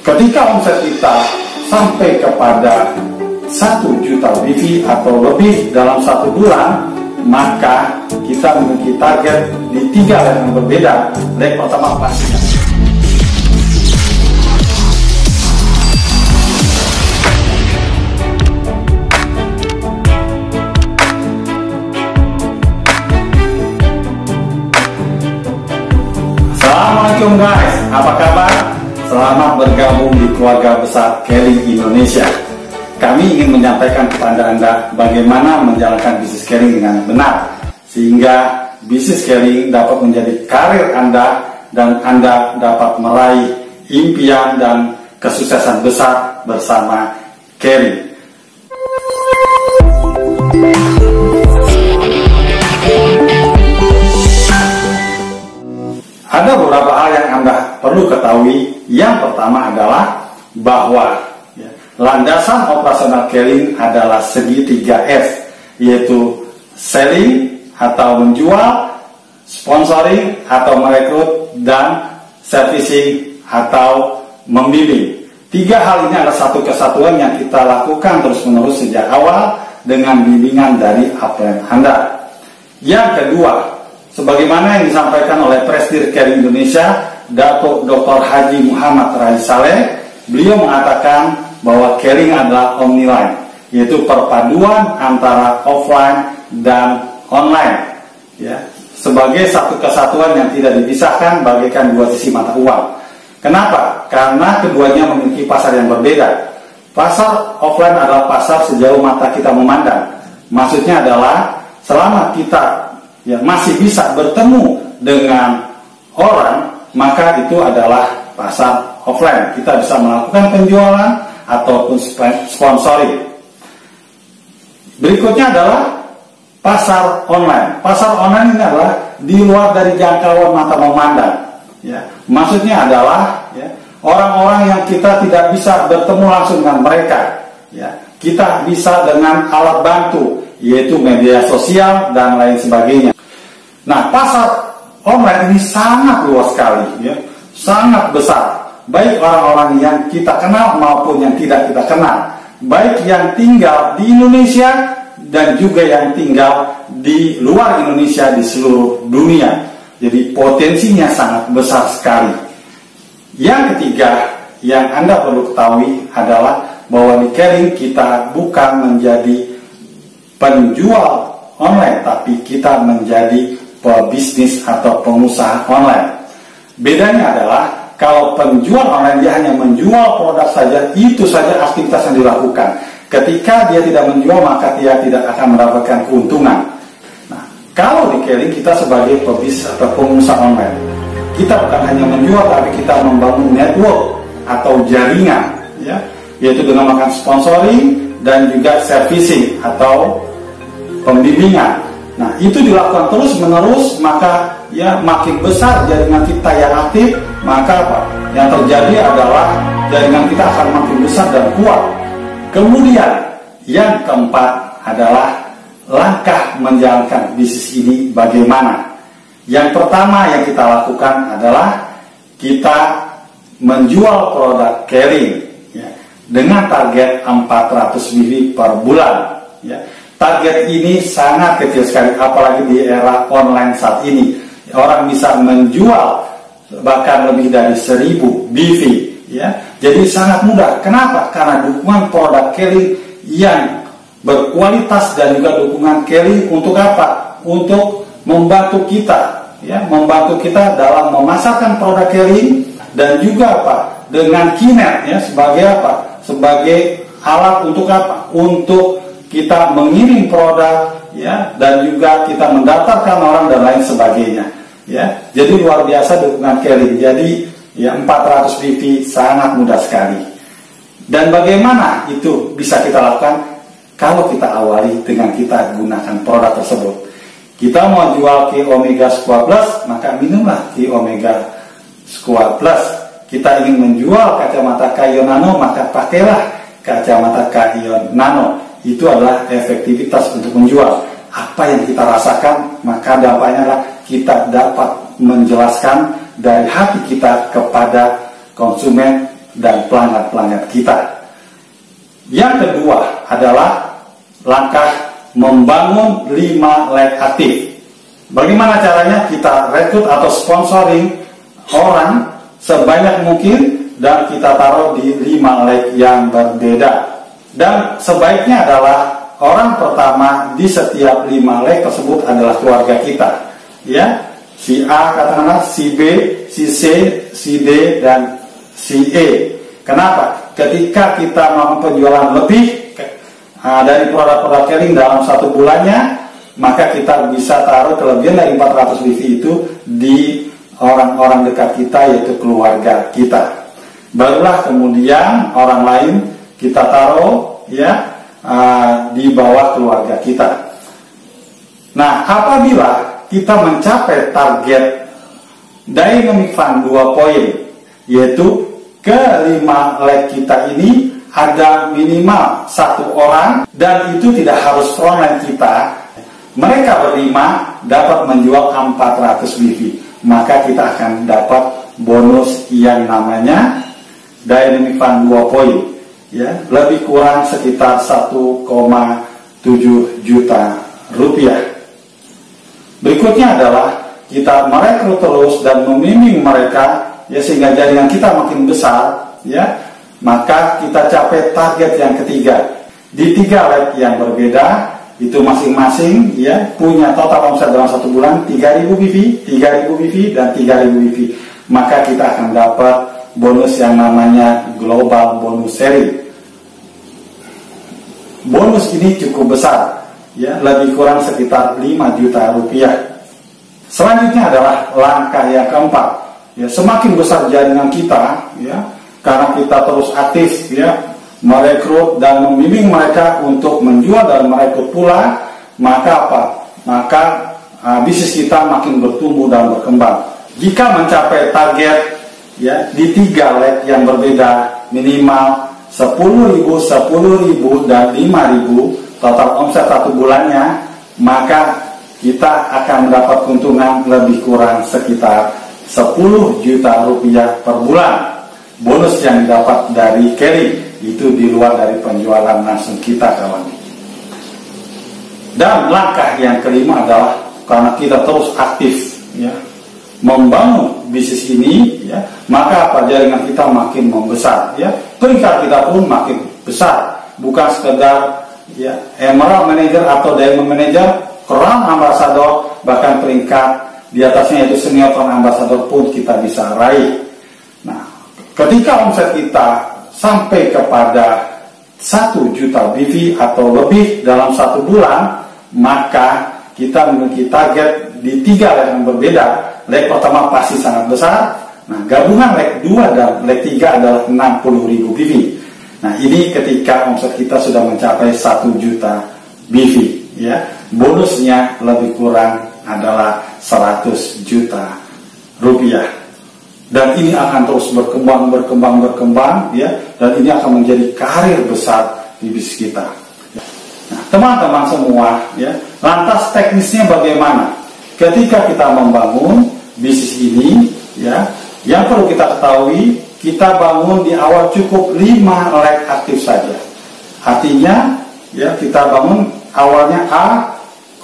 Ketika omset kita sampai kepada 1 juta BV atau lebih dalam 1 bulan, maka kita memiliki target di 3 leg yang berbeda. Leg pertama pastinya. Assalamualaikum guys, apa kabar? Selamat bergabung di keluarga besar Keling Indonesia. Kami ingin menyampaikan kepada Anda bagaimana menjalankan bisnis Keling dengan benar, sehingga bisnis Keling dapat menjadi karir Anda dan Anda dapat meraih impian dan kesuksesan besar bersama Keling. Ada beberapa hal yang Anda perlu ketahui. Yang pertama adalah bahwa landasan operasional Keling adalah segitiga S, yaitu selling atau menjual, sponsoring atau merekrut, dan servicing atau membimbing. 3 hal ini adalah satu kesatuan yang kita lakukan terus-menerus sejak awal dengan bimbingan dari upline Anda. Yang kedua, sebagaimana yang disampaikan oleh Presidir Keling Indonesia, Datuk Dr. Haji Muhammad Rais Saleh, beliau mengatakan bahwa Keling adalah omniline, yaitu perpaduan antara offline dan online, ya, sebagai satu kesatuan yang tidak dipisahkan bagaikan 2 sisi mata uang. Kenapa? Karena keduanya memiliki pasar yang berbeda. Pasar offline adalah pasar sejauh mata kita memandang. Maksudnya adalah selama kita masih bisa bertemu dengan orang, maka itu adalah pasar offline. Kita bisa melakukan penjualan ataupun sponsoring. Berikutnya adalah pasar online. Pasar online ini adalah di luar dari jangkauan mata memandang. Ya, maksudnya adalah orang-orang yang kita tidak bisa bertemu langsung dengan mereka. Ya, kita bisa dengan alat bantu, yaitu media sosial dan lain sebagainya. Nah, pasar online ini sangat luas sekali, sangat besar. Baik orang-orang yang kita kenal maupun yang tidak kita kenal, baik yang tinggal di Indonesia dan juga yang tinggal di luar Indonesia, di seluruh dunia. Jadi potensinya sangat besar sekali. Yang ketiga yang Anda perlu ketahui adalah bahwa di Keling kita bukan menjadi penjual online, tapi kita menjadi pebisnis atau pengusaha online. Bedanya adalah kalau penjual online dia hanya menjual produk saja, itu saja aktivitas yang dilakukan. Ketika dia tidak menjual, maka dia tidak akan mendapatkan keuntungan. Nah, kalau di Keling kita sebagai pebisnis atau pengusaha online, kita bukan hanya menjual, tapi kita membangun network atau jaringan, yaitu dengan melakukan sponsoring dan juga servicing atau pembimbingan. Nah, itu dilakukan terus-menerus, maka makin besar jaringan kita yang aktif, maka apa? Yang terjadi adalah jaringan kita akan makin besar dan kuat. Kemudian, yang keempat adalah langkah menjalankan bisnis ini bagaimana. Yang pertama yang kita lakukan adalah kita menjual produk Keling dengan target 400 BV per bulan. Target ini sangat kecil sekali, apalagi di era online saat ini. Orang bisa menjual bahkan lebih dari 1000 BV. Jadi sangat mudah. Kenapa? Karena dukungan produk Keling yang berkualitas dan juga dukungan Keling untuk apa? Untuk membantu kita, membantu kita dalam memasarkan produk Keling dan juga apa? Dengan Kinet, sebagai apa? Sebagai alat untuk apa? Untuk kita mengirim produk, dan juga kita mendaftarkan orang dan lain sebagainya. Jadi luar biasa dukungan Keling. Jadi 400 BV sangat mudah sekali. Dan bagaimana itu bisa kita lakukan? Kalau kita awali dengan kita gunakan produk tersebut. Kita mau jual Ki Omega Square Plus, maka minumlah Ki Omega Square Plus. Kita ingin menjual kacamata Kaion Nano, maka pakailah kacamata Kaion Nano. Itu adalah efektivitas untuk menjual. Apa yang kita rasakan, maka dampaknya adalah kita dapat menjelaskan dari hati kita kepada konsumen dan pelanggan-pelanggan kita. Yang kedua adalah langkah membangun 5 lek aktif. Bagaimana caranya? Kita rekrut atau sponsoring orang sebanyak mungkin dan kita taruh di 5 lek yang berbeda. Dan sebaiknya adalah orang pertama di setiap 5 lek tersebut adalah keluarga kita, ya. Si A katakanlah, si B, si C, si D, dan si E. Kenapa? Ketika kita melakukan penjualan lebih dari produk-produk Keling dalam 1 bulannya, maka kita bisa taruh kelebihan dari 400 wifi itu di orang-orang dekat kita, yaitu keluarga kita. Barulah kemudian orang lain kita taruh, ya, di bawah keluarga kita. Nah, apabila kita mencapai target Dynamic Fund 2 poin, yaitu ke 5 lek kita ini ada minimal 1 orang, dan itu tidak harus frontline kita, mereka berlima dapat menjual 400 wifi, maka kita akan dapat bonus yang namanya Dynamic Fund 2 poin, ya, lebih kurang sekitar 1,7 juta rupiah. Berikutnya adalah kita merekrut terus dan membimbing mereka, ya, sehingga jaringan kita makin besar, ya, maka kita capai target yang ketiga. Di 3 lek yang berbeda itu masing-masing, ya, punya total omset dalam 1 bulan 3.000 wifi, 3.000 wifi, dan 3.000 wifi. Maka kita akan dapat bonus yang namanya Global Bonus Sharing. Bonus ini cukup besar, ya, lebih kurang sekitar 5 juta rupiah. Selanjutnya adalah langkah yang keempat, ya, semakin besar jaringan kita, ya, karena kita terus aktif, ya, merekrut dan membimbing mereka untuk menjual dan merekrut pula, maka apa? Maka bisnis kita makin bertumbuh dan berkembang. Jika mencapai target, ya, di 3 lek yang berbeda, minimal 10.000, 10.000, dan 5.000 total omset 1 bulannya, maka kita akan mendapat keuntungan lebih kurang sekitar 10 juta rupiah per bulan. Bonus yang didapat dari Keling itu di luar dari penjualan langsung kita, kawan. Dan langkah yang kelima adalah karena kita terus aktif, ya, membangun bisnis ini, ya, maka apa, jaringan kita makin membesar, ya, peringkat kita pun makin besar, bukan sekedar, ya, Emerald Manager atau Diamond Manager, Crown Ambassador, bahkan peringkat di atasnya yaitu Senior Crown Ambassador pun kita bisa raih. Nah, ketika omset kita sampai kepada 1 juta wifi atau lebih dalam 1 bulan, maka kita memiliki target di 3 lek yang berbeda. Lek pertama pasti sangat besar. Nah, gabungan lek 2 dan lek 3 adalah 60.000 wifi. Nah, ini ketika omset kita sudah mencapai 1 juta wifi, ya, bonusnya lebih kurang adalah 100 juta rupiah. Dan ini akan terus berkembang, ya, dan ini akan menjadi karir besar di bisnis kita. Nah, teman-teman semua, ya, lantas teknisnya bagaimana? Ketika kita membangun bisnis ini, ya, yang perlu kita ketahui, kita bangun di awal cukup 5 lek aktif saja. Artinya, ya, kita bangun awalnya A,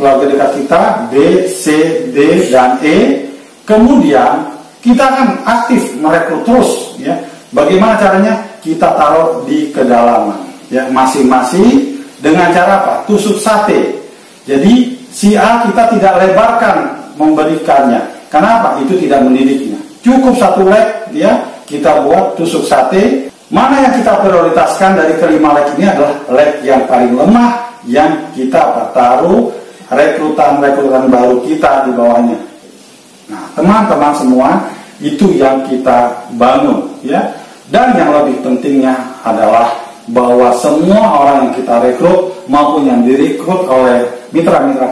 keluarga dekat kita, B, C, D, dan E. Kemudian kita akan aktif merekrut terus, ya. Bagaimana caranya? Kita taruh di kedalaman, ya, masing-masing dengan cara apa? Tusuk sate. Jadi si A kita tidak lebarkan memberikannya. Kenapa? Itu tidak mendidiknya. Cukup 1 lek, ya, kita buat tusuk sate. Mana yang kita prioritaskan dari kelima lek ini adalah lek yang paling lemah, yang kita taruh rekrutan baru kita di bawahnya. Nah, teman-teman semua, itu yang kita bangun, ya. Dan yang lebih pentingnya adalah bahwa semua orang yang kita rekrut maupun yang direkrut oleh mitra-mitra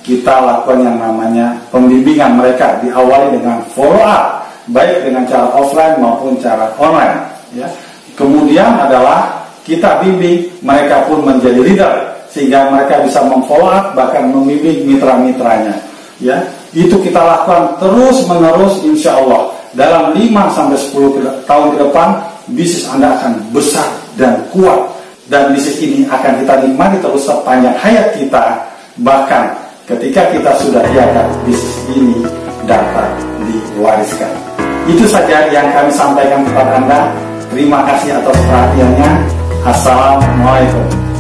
kita lakukan yang namanya pembimbingan mereka, diawali dengan follow up, baik dengan cara offline maupun cara online, ya. Kemudian adalah kita bimbing, mereka pun menjadi leader, sehingga mereka bisa memfollow up, bahkan membimbing mitra-mitranya, ya. Itu kita lakukan terus menerus, insya Allah dalam 5-10 tahun ke depan bisnis Anda akan besar dan kuat. Dan bisnis ini akan kita nikmati terus sepanjang hayat kita. Bahkan ketika kita sudah tiada, bisnis ini dapat diwariskan. Itu saja yang kami sampaikan kepada Anda. Terima kasih atas perhatiannya. Assalamualaikum.